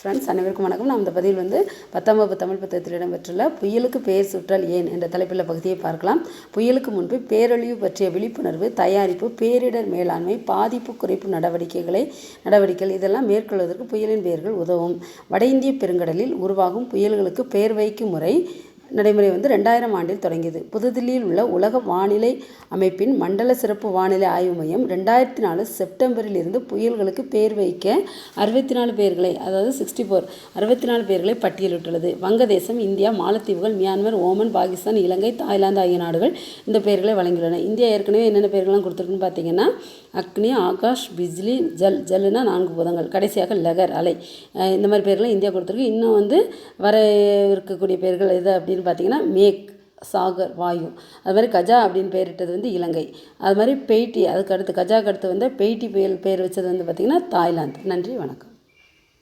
Friends அனைவருக்கும் வணக்கம். நாம் இந்த பதிவில் 10ஆம் வகுப்பு தமிழ் புத்தகத்தில் இடம்பெற்றுள்ள புயலுக்கு பெயர் சுற்றல் ஏன் என்ற தலைப்பில் பகுதியை பார்க்கலாம். புயலுக்கு முன்பு பேரழிவு பற்றிய விழிப்புணர்வு, தயாரிப்பு, பேரிடர் மேலாண்மை, பாதிப்பு குறைப்பு நடவடிக்கைகள் இதெல்லாம் மேற்கொள்வதற்கு புயலின் பெயர்கள் உதவும். வட இந்திய பெருங்கடலில் உருவாகும் புயல்களுக்கு பெயர் வைக்கும் நடைமுறை 2000 ஆண்டில் தொடங்கியது. புதுதில்லியில் உள்ள உலக வானிலை அமைப்பின் மண்டல சிறப்பு வானிலை ஆய்வு மையம் 2004 செப்டம்பரில் இருந்து புயல்களுக்கு பெயர் வைக்க 64 பெயர்களை, அதாவது 64 பெயர்களை பட்டியலிட்டுள்ளது. வங்கதேசம், இந்தியா, மாலத்தீவுகள், மியான்மர், ஓமன், பாகிஸ்தான், இலங்கை, தாய்லாந்து ஆகிய நாடுகள் இந்த பெயர்களை வழங்கியுள்ளன. இந்தியா ஏற்கனவே என்னென்ன பெயர்கள்லாம் கொடுத்துருக்குன்னு பார்த்தீங்கன்னா, அக்னி, ஆகாஷ், பிஜ்லி, ஜல்னா 4 பூதங்கள், கடைசியாக லகர், அலை, இந்த மாதிரி பெயர்களை இந்தியா கொடுத்துருக்கு. இன்னும் வர இருக்கக்கூடிய பெயர்கள் எது அப்படின்னு பார்த்தீங்கன்னா, மேக், சாகர், வாயு. அது மாதிரி கஜா அப்படின்னு பெயரிட்டது இலங்கை. அது மாதிரி பெய்ட்டி, அதுக்கு அடுத்து கஜாக்கு அடுத்து பெய்ட்டி புயல் பெயர் வச்சது பார்த்திங்கன்னா தாய்லாந்து. நன்றி, வணக்கம்.